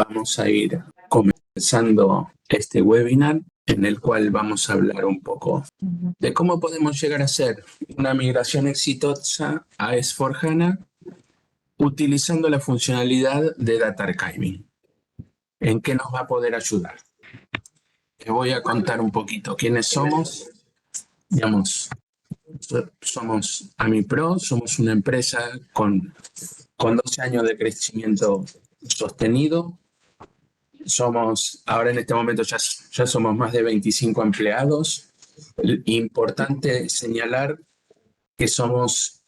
Vamos a ir comenzando este webinar en el cual vamos a hablar un poco de cómo podemos llegar a hacer una migración exitosa a S/4HANA utilizando la funcionalidad de Data Archiving. ¿En qué nos va a poder ayudar? Te voy a contar un poquito quiénes somos. Digamos, somos AmiPro, somos una empresa con 12 años de crecimiento sostenido. Ahora en este momento ya somos más de 25 empleados. Importante señalar que somos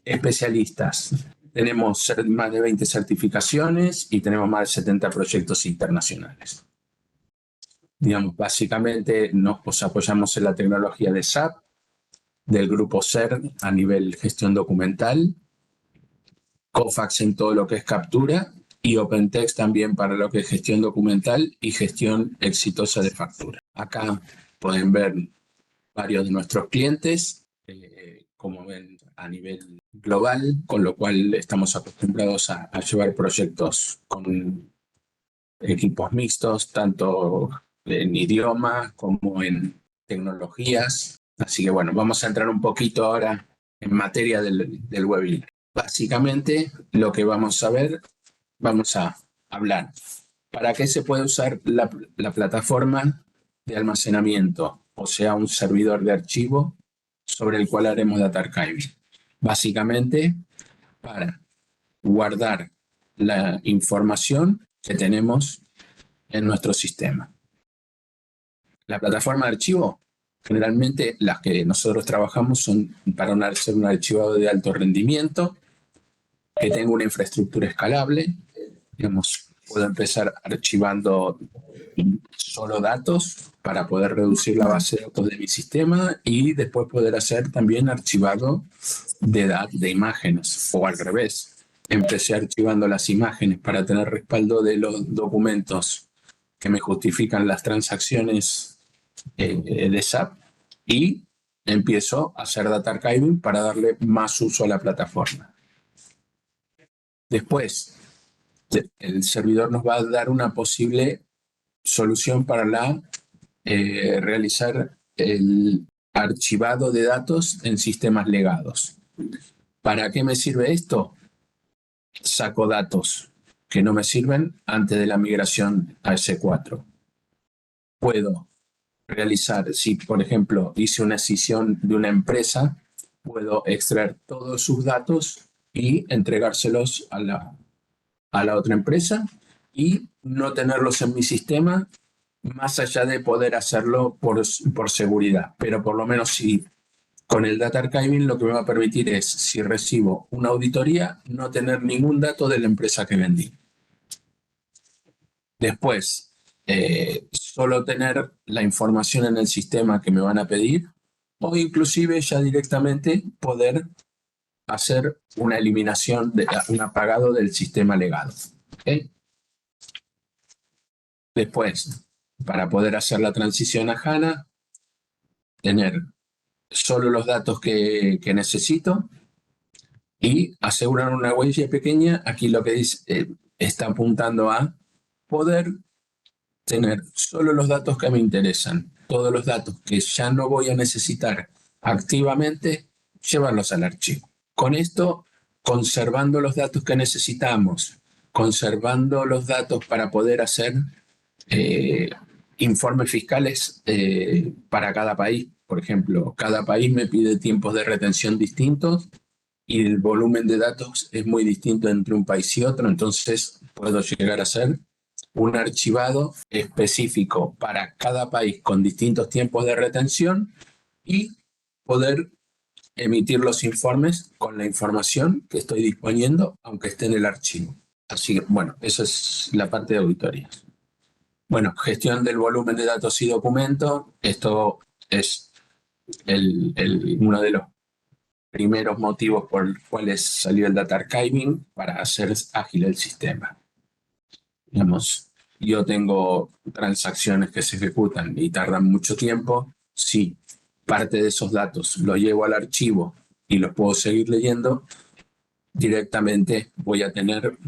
especialistas. Tenemos más de 20 certificaciones y tenemos más de 70 proyectos internacionales. Digamos, básicamente nos apoyamos en la tecnología de SAP, del grupo CERN a nivel gestión documental, Kofax en todo lo que es captura y OpenText también para lo que es gestión documental y gestión exitosa de factura. Acá pueden ver varios de nuestros clientes, como ven a nivel global, con lo cual estamos acostumbrados a llevar proyectos con equipos mixtos, tanto en idioma como en tecnologías. Así que bueno, vamos a entrar un poquito ahora en materia del webinar. Básicamente, lo que vamos a ver, vamos a hablar. ¿Para qué se puede usar la plataforma de almacenamiento? O sea, un servidor de archivo sobre el cual haremos Data Archiving. Básicamente, para guardar la información que tenemos en nuestro sistema. La plataforma de archivo, generalmente las que nosotros trabajamos son para hacer un archivado de alto rendimiento, que tenga una infraestructura escalable. Digamos, puedo empezar archivando solo datos para poder reducir la base de datos de mi sistema y después poder hacer también archivado de imágenes o al revés. Empecé archivando las imágenes para tener respaldo de los documentos que me justifican las transacciones de SAP y empiezo a hacer Data Archiving para darle más uso a la plataforma. Después, el servidor nos va a dar una posible solución para realizar el archivado de datos en sistemas legados. ¿Para qué me sirve esto? Saco datos que no me sirven antes de la migración a S4. Puedo realizar, si por ejemplo hice una escisión de una empresa, puedo extraer todos sus datos y entregárselos a la otra empresa y no tenerlos en mi sistema, más allá de poder hacerlo por seguridad. Pero por lo menos si con el Data Archiving lo que me va a permitir es, si recibo una auditoría, no tener ningún dato de la empresa que vendí. Después, solo tener la información en el sistema que me van a pedir o inclusive ya directamente poder hacer una eliminación, un apagado del sistema legado. ¿Okay? Después, para poder hacer la transición a HANA, tener solo los datos que necesito y asegurar una huella pequeña. Aquí lo que dice, está apuntando a poder tener solo los datos que me interesan, todos los datos que ya no voy a necesitar activamente, llevarlos al archivo. Con esto, conservando los datos que necesitamos, conservando los datos para poder hacer informes fiscales para cada país. Por ejemplo, cada país me pide tiempos de retención distintos y el volumen de datos es muy distinto entre un país y otro, entonces puedo llegar a hacer un archivado específico para cada país con distintos tiempos de retención y poder emitir los informes con la información que estoy disponiendo, aunque esté en el archivo. Así que, bueno, esa es la parte de auditorías. Bueno, gestión del volumen de datos y documentos. Esto es uno de los primeros motivos por los cuales salió el Data Archiving, para hacer ágil el sistema. Digamos, yo tengo transacciones que se ejecutan y tardan mucho tiempo. Si parte de esos datos los llevo al archivo y los puedo seguir leyendo, directamente voy a tener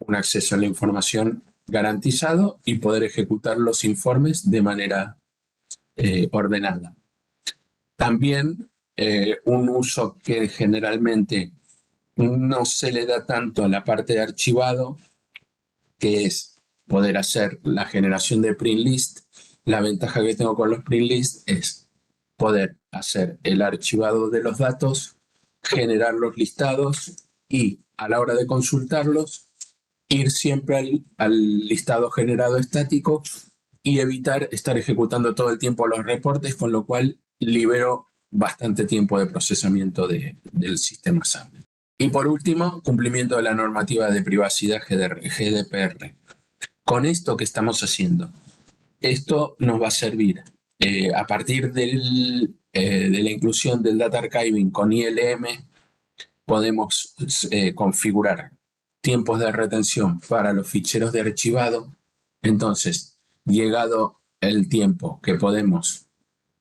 un acceso a la información garantizado y poder ejecutar los informes de manera ordenada. También un uso que generalmente no se le da tanto a la parte de archivado, que es poder hacer la generación de print list. La ventaja que tengo con los print list es poder hacer el archivado de los datos, generar los listados y a la hora de consultarlos, ir siempre al listado generado estático y evitar estar ejecutando todo el tiempo los reportes, con lo cual libero bastante tiempo de procesamiento del sistema SAP. Y por último, cumplimiento de la normativa de privacidad GDPR. Con esto que estamos haciendo, esto nos va a servir a partir de la inclusión del Data Archiving con ILM, podemos configurar tiempos de retención para los ficheros de archivado. Entonces, llegado el tiempo que podemos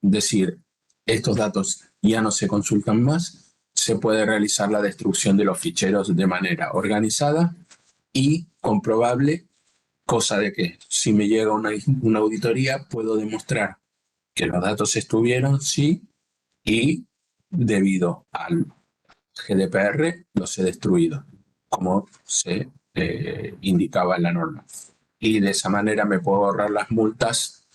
decir estos datos ya no se consultan más, se puede realizar la destrucción de los ficheros de manera organizada y comprobable, cosa de que si me llega una auditoría puedo demostrar que los datos estuvieron, sí, y debido al GDPR los he destruido, como se indicaba en la norma. Y de esa manera me puedo ahorrar las multas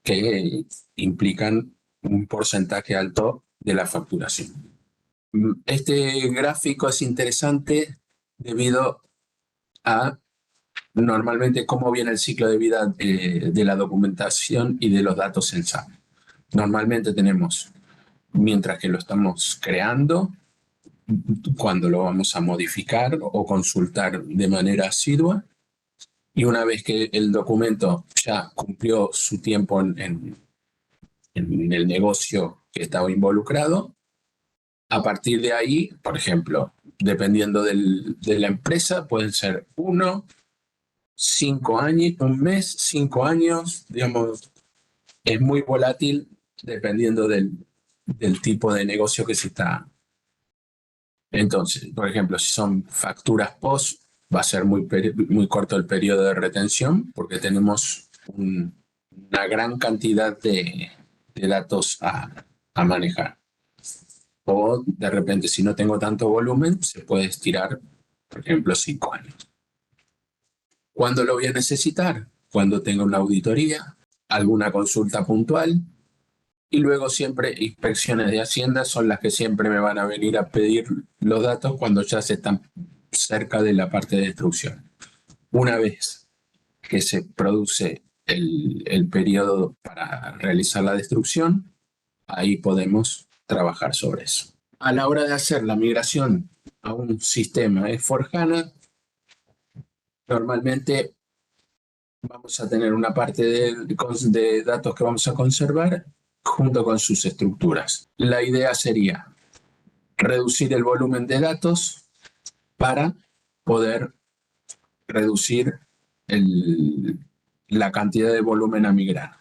que implican un porcentaje alto de la facturación. Este gráfico es interesante debido a normalmente cómo viene el ciclo de vida de la documentación y de los datos en SAP. Normalmente tenemos, mientras que lo estamos creando, cuando lo vamos a modificar o consultar de manera asidua, y una vez que el documento ya cumplió su tiempo en el negocio que estaba involucrado, a partir de ahí, por ejemplo, dependiendo de la empresa, pueden ser 1, 5 años, un mes, 5 años, digamos, es muy volátil dependiendo del tipo de negocio que se está. Entonces, por ejemplo, si son facturas post, va a ser muy corto el periodo de retención porque tenemos una gran cantidad de datos a manejar. O de repente, si no tengo tanto volumen, se puede estirar, por ejemplo, 5 años. ¿Cuándo lo voy a necesitar? Cuando tenga una auditoría, alguna consulta puntual, y luego siempre inspecciones de Hacienda son las que siempre me van a venir a pedir los datos cuando ya se están cerca de la parte de destrucción. Una vez que se produce el periodo para realizar la destrucción, ahí podemos trabajar sobre eso. A la hora de hacer la migración a un sistema S/4HANA, normalmente vamos a tener una parte de datos que vamos a conservar junto con sus estructuras. La idea sería reducir el volumen de datos para poder reducir la cantidad de volumen a migrar.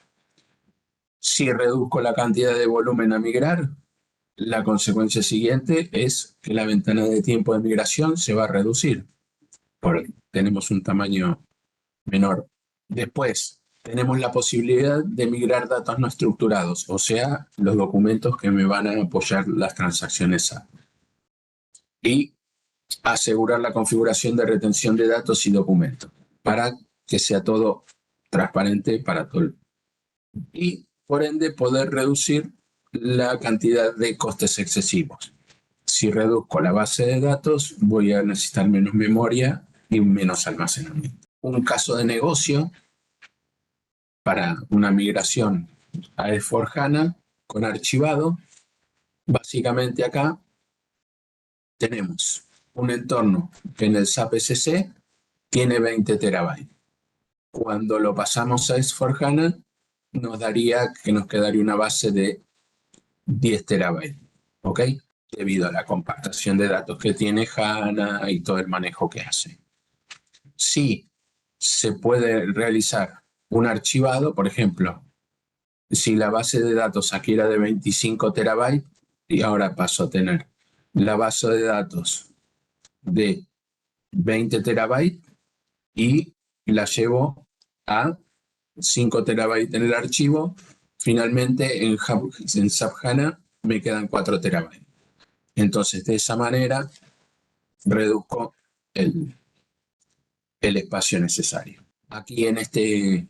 Si reduzco la cantidad de volumen a migrar, la consecuencia siguiente es que la ventana de tiempo de migración se va a reducir, porque tenemos un tamaño menor. Después, tenemos la posibilidad de migrar datos no estructurados, o sea, los documentos que me van a apoyar las transacciones SAP. Y asegurar la configuración de retención de datos y documentos para que sea todo transparente para todo. Y, por ende, poder reducir la cantidad de costes excesivos. Si reduzco la base de datos, voy a necesitar menos memoria y menos almacenamiento. Un caso de negocio para una migración a S/4HANA con archivado, básicamente acá tenemos un entorno que en el SAP SC tiene 20 terabytes. Cuando lo pasamos a S/4HANA, nos quedaría una base de 10 terabytes, ¿ok? Debido a la compactación de datos que tiene HANA y todo el manejo que hace. Si se puede realizar un archivado, por ejemplo, si la base de datos aquí era de 25 terabytes y ahora paso a tener la base de datos de 20 terabytes, y la llevo a 5 terabytes en el archivo. Finalmente en SAP HANA me quedan 4 terabytes. Entonces, de esa manera reduzco el espacio necesario. Aquí en este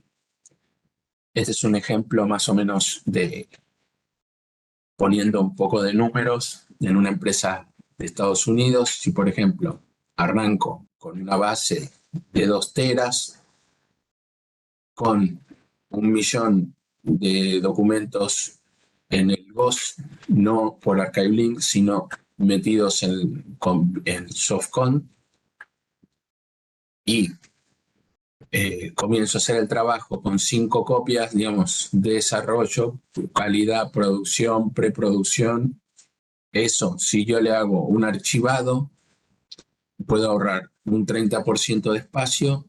es un ejemplo más o menos de poniendo un poco de números en una empresa de Estados Unidos. Si, por ejemplo, arranco con una base de 2 teras, con 1.000.000 de documentos en el GOS, no por Archive Link, sino metidos en SoftCon, y comienzo a hacer el trabajo con 5 copias, digamos, de desarrollo, calidad, producción, preproducción. Eso, si yo le hago un archivado, puedo ahorrar un 30% de espacio.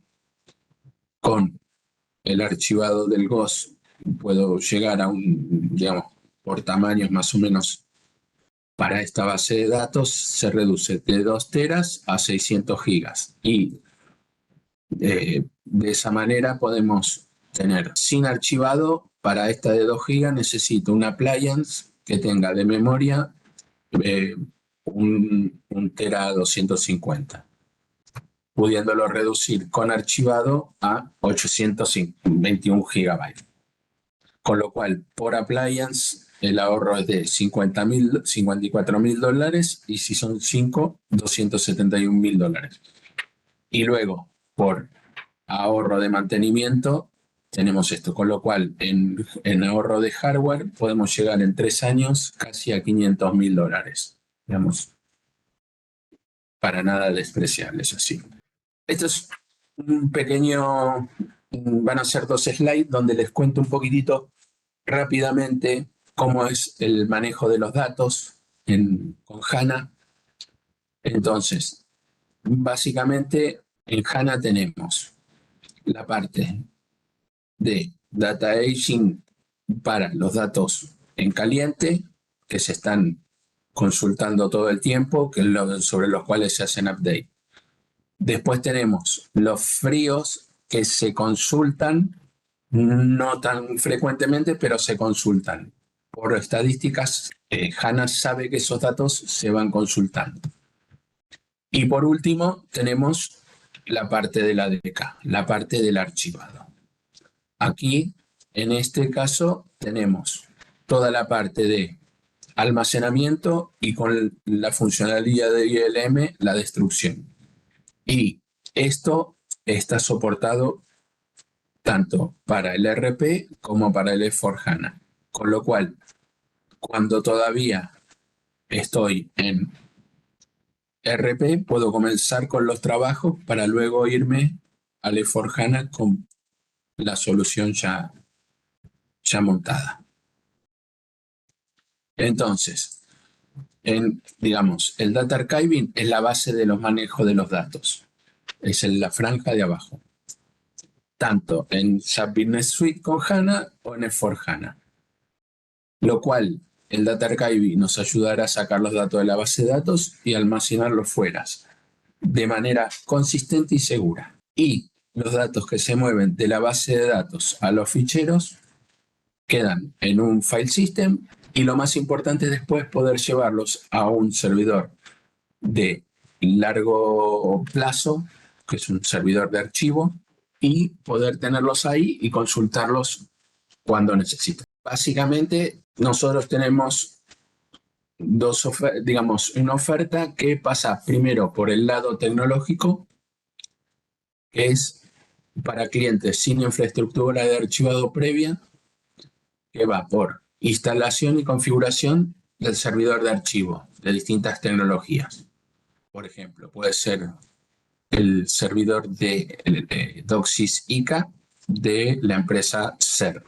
Con el archivado del GOS puedo llegar a digamos, por tamaños más o menos para esta base de datos, se reduce de 2 teras a 600 gigas. Y de esa manera podemos tener sin archivado. Para esta de 2 gigas necesito un appliance que tenga de memoria un tera 250, pudiéndolo reducir con archivado a 821 gigabytes. Con lo cual, por appliance, el ahorro es de $54.000, y si son 5, $271.000. Y luego, por ahorro de mantenimiento, tenemos esto, con lo cual en ahorro de hardware podemos llegar en 3 años casi a $500.000, digamos, para nada despreciables así. Esto es un pequeño, van a ser 2 slides donde les cuento un poquitito rápidamente cómo es el manejo de los datos con HANA. Entonces, básicamente en HANA tenemos la parte de data aging para los datos en caliente, que se están consultando todo el tiempo, sobre los cuales se hacen update. Después tenemos los fríos, que se consultan, no tan frecuentemente, pero se consultan. Por estadísticas, HANA sabe que esos datos se van consultando. Y por último, tenemos la parte de la ADK, la parte del archivado. Aquí, en este caso, tenemos toda la parte de almacenamiento y con la funcionalidad de ILM, la destrucción. Y esto está soportado tanto para el ERP como para el S/4HANA. Con lo cual, cuando todavía estoy en ERP, puedo comenzar con los trabajos para luego irme al S/4HANA con la solución ya montada. Entonces, digamos, el Data Archiving es la base de los manejos de los datos. Es en la franja de abajo. Tanto en SAP Business Suite con HANA o en S/4HANA. Lo cual, el Data Archiving nos ayudará a sacar los datos de la base de datos y almacenarlos fuera de manera consistente y segura. Y los datos que se mueven de la base de datos a los ficheros quedan en un file system, y lo más importante es después poder llevarlos a un servidor de largo plazo, que es un servidor de archivo, y poder tenerlos ahí y consultarlos cuando necesiten. Básicamente, nosotros tenemos una oferta que pasa primero por el lado tecnológico, que es para clientes sin infraestructura de archivado previa, que va por instalación y configuración del servidor de archivo de distintas tecnologías. Por ejemplo, puede ser el servidor de DOCSIS ICA de la empresa SER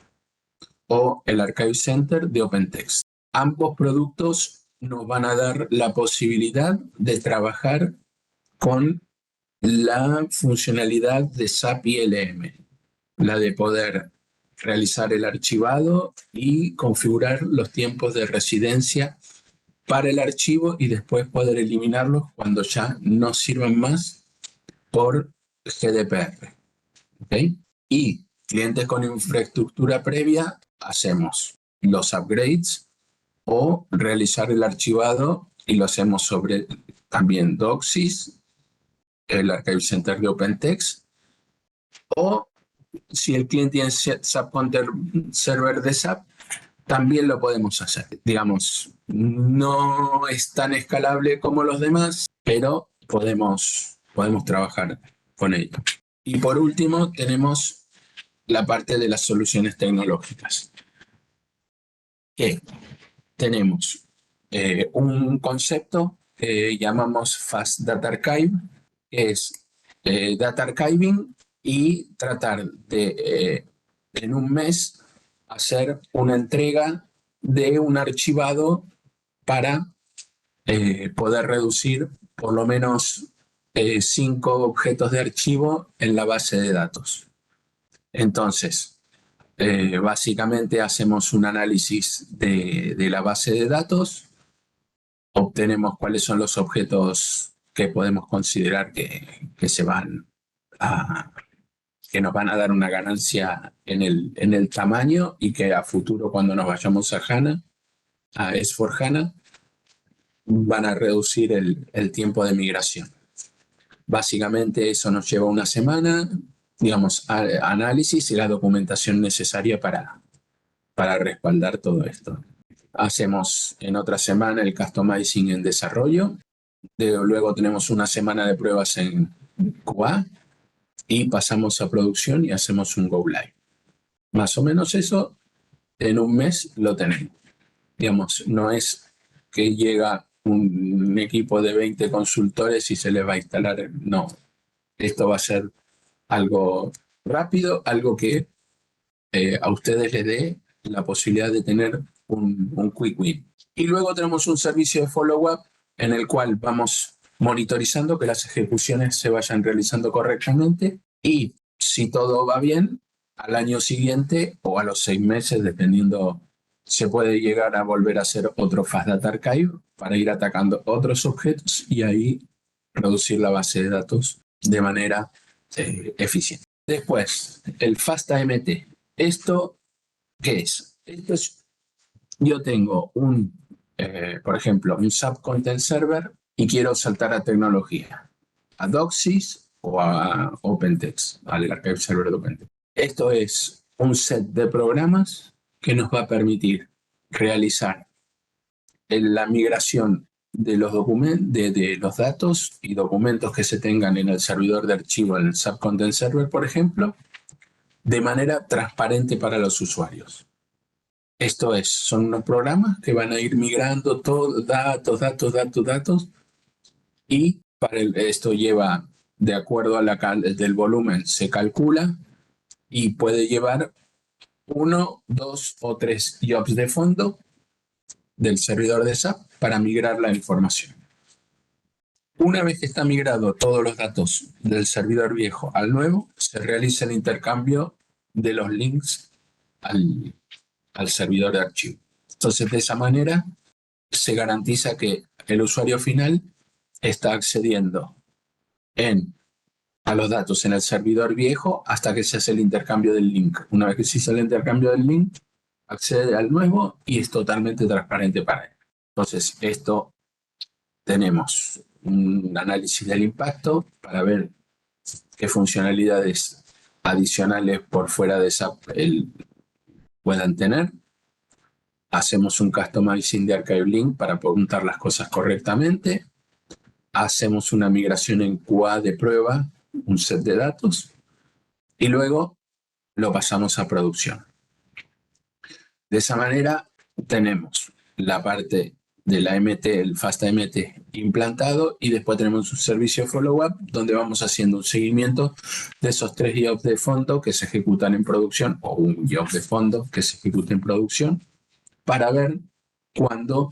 o el Archive Center de OpenText. Ambos productos nos van a dar la posibilidad de trabajar con la funcionalidad de SAP ILM, la de poder realizar el archivado y configurar los tiempos de residencia para el archivo y después poder eliminarlos cuando ya no sirvan más por GDPR. ¿Ok? Y clientes con infraestructura previa, hacemos los upgrades o realizar el archivado y lo hacemos sobre también Doxys, el Archive Center de OpenText, o si el cliente tiene SAP Content Server de SAP, también lo podemos hacer. Digamos, no es tan escalable como los demás, pero podemos trabajar con ello. Y por último, tenemos la parte de las soluciones tecnológicas. Que tenemos un concepto que llamamos Fast Data Archive, que es data archiving y tratar de en un mes hacer una entrega de un archivado para poder reducir por lo menos 5 objetos de archivo en la base de datos. Entonces, básicamente hacemos un análisis de la base de datos, obtenemos cuáles son los objetos que podemos considerar que se van a, que nos van a dar una ganancia en el tamaño y que a futuro cuando nos vayamos a HANA, a S4HANA, van a reducir el tiempo de migración. Básicamente eso nos lleva una semana, digamos, análisis y la documentación necesaria para respaldar todo esto. Hacemos en otra semana el customizing en desarrollo, luego tenemos una semana de pruebas en QA y pasamos a producción y hacemos un Go Live. Más o menos eso en un mes lo tenemos. Digamos, no es que llega un equipo de 20 consultores y se les va a instalar, no. Esto va a ser algo rápido, algo que a ustedes les dé la posibilidad de tener un quick win. Y luego tenemos un servicio de follow-up en el cual vamos monitorizando que las ejecuciones se vayan realizando correctamente y si todo va bien, al año siguiente o a los 6 meses, dependiendo, se puede llegar a volver a hacer otro Fast Data Archive para ir atacando otros objetos y ahí reducir la base de datos de manera eficiente. Después, el FastAMT. ¿Esto qué es? Esto es, yo tengo por ejemplo, un SAP Content Server y quiero saltar a tecnología, a Doxys o a OpenText, al Archive Server de OpenText. Esto es un set de programas que nos va a permitir realizar la migración de los de los datos y documentos que se tengan en el servidor de archivo, en el SAP Content Server, por ejemplo, de manera transparente para los usuarios. Esto es, son unos programas que van a ir migrando todo, datos, y esto lleva, de acuerdo a del volumen, se calcula y puede llevar 1, 2 o 3 jobs de fondo del servidor de SAP para migrar la información. Una vez que está migrado todos los datos del servidor viejo al nuevo, se realiza el intercambio de los links al servidor de archivo. Entonces, de esa manera, se garantiza que el usuario final está accediendo a los datos en el servidor viejo hasta que se hace el intercambio del link. Una vez que se hace el intercambio del link, accede al nuevo y es totalmente transparente para él. Entonces, esto tenemos un análisis del impacto para ver qué funcionalidades adicionales por fuera de SAP puedan tener. Hacemos un customizing de Archive Link para apuntar las cosas correctamente. Hacemos una migración en QA de prueba, un set de datos, y luego lo pasamos a producción. De esa manera tenemos la parte de la MT, el FastAMT implantado, y después tenemos un servicio follow-up donde vamos haciendo un seguimiento de esos 3 jobs de fondo que se ejecutan en producción o un job de fondo que se ejecuta en producción para ver cuándo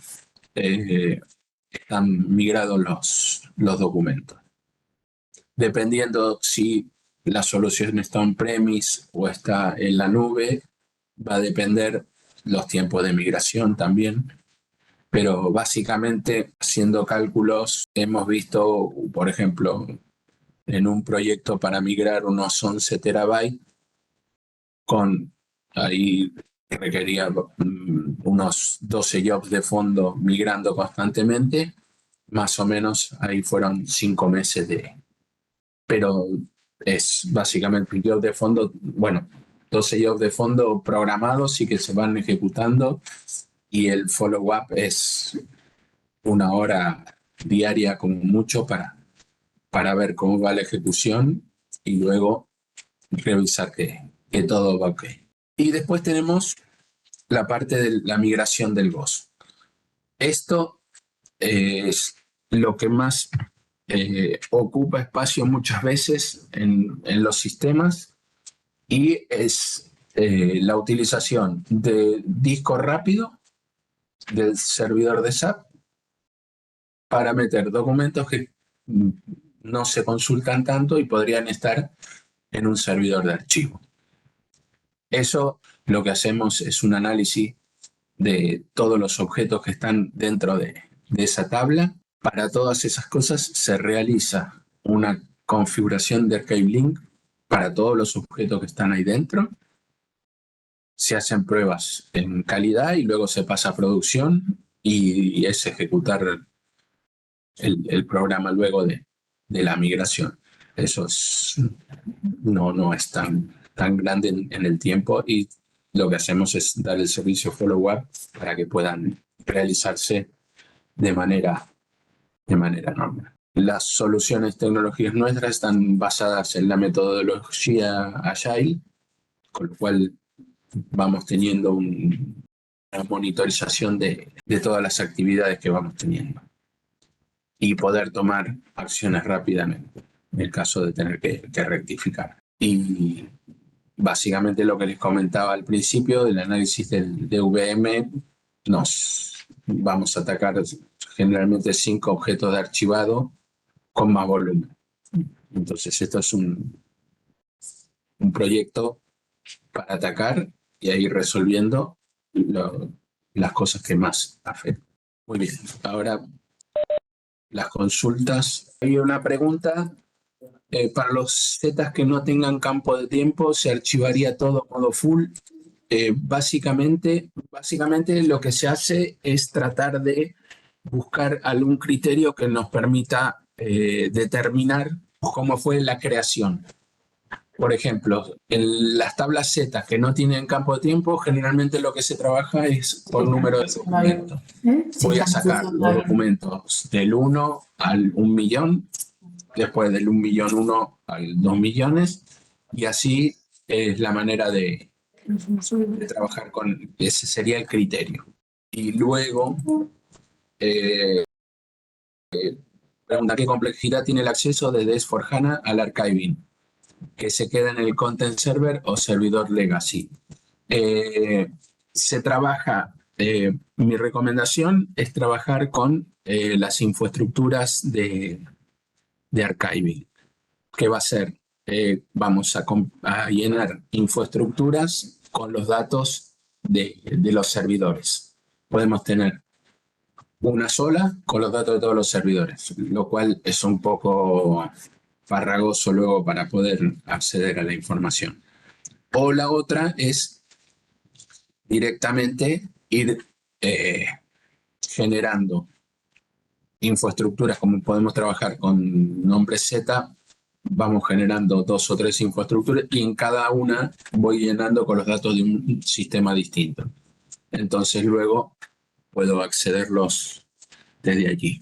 están migrados los documentos. Dependiendo si la solución está on-premise o está en la nube, va a depender los tiempos de migración también. Pero básicamente, haciendo cálculos, hemos visto, por ejemplo, en un proyecto para migrar unos 11 terabytes ahí requería unos 12 jobs de fondo migrando constantemente, más o menos ahí fueron 5 meses pero es básicamente un job de fondo, bueno, 12 jobs de fondo programados y que se van ejecutando, y el follow-up es 1 hora diaria como mucho para ver cómo va la ejecución y luego revisar que todo va ok. Y después tenemos la parte de la migración del GOS. Esto es lo que más ocupa espacio muchas veces en los sistemas, y es la utilización de disco rápido del servidor de SAP para meter documentos que no se consultan tanto y podrían estar en un servidor de archivo. Eso lo que hacemos es un análisis de todos los objetos que están dentro de esa tabla. Para todas esas cosas se realiza una configuración de Archive Link para todos los objetos que están ahí dentro. Se hacen pruebas en calidad y luego se pasa a producción y es ejecutar el programa luego de la migración. Eso no es tan grande en el tiempo, y lo que hacemos es dar el servicio follow-up para que puedan realizarse de manera normal. Las soluciones tecnológicas nuestras están basadas en la metodología Agile, con lo cual vamos teniendo una monitorización de todas las actividades que vamos teniendo y poder tomar acciones rápidamente en el caso de tener que rectificar. Y básicamente lo que les comentaba al principio del análisis del VM, nos vamos a atacar generalmente 5 objetos de archivado con más volumen. Entonces esto es un proyecto para atacar y ir resolviendo las cosas que más afectan. Muy bien, ahora las consultas. Hay una pregunta. Para los zetas que no tengan campo de tiempo, ¿se archivaría todo modo full? Básicamente lo que se hace es tratar de buscar algún criterio que nos permita determinar cómo fue la creación. Por ejemplo, en las tablas Z que no tienen campo de tiempo, generalmente lo que se trabaja es por número de documentos. Voy a sacar los documentos del 1 al 1.000.000, después del 1.000.001 al 2.000.000, y así es la manera de trabajar con ese sería el criterio. Y luego, pregunta: ¿qué complejidad tiene el acceso desde S/4HANA al archiving, que se queda en el content server o servidor legacy? Se trabaja, mi recomendación es trabajar con las infraestructuras de archiving, que va a ser, vamos a llenar infraestructuras con los datos de los servidores. Podemos tener una sola con los datos de todos los servidores, lo cual es un poco farragoso luego para poder acceder a la información. O la otra es directamente ir generando infraestructuras, como podemos trabajar con nombres Z, vamos generando 2 o 3 infraestructuras y en cada una voy llenando con los datos de un sistema distinto. Entonces luego puedo accederlos desde allí.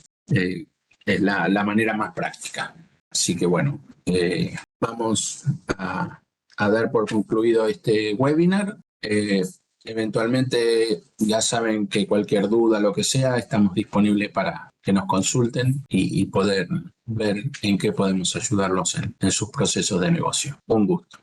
Es la manera más práctica. Así que bueno, vamos a dar por concluido este webinar. Eventualmente ya saben que cualquier duda, lo que sea, estamos disponibles para que nos consulten y poder ver en qué podemos ayudarlos en sus procesos de negocio. Un gusto.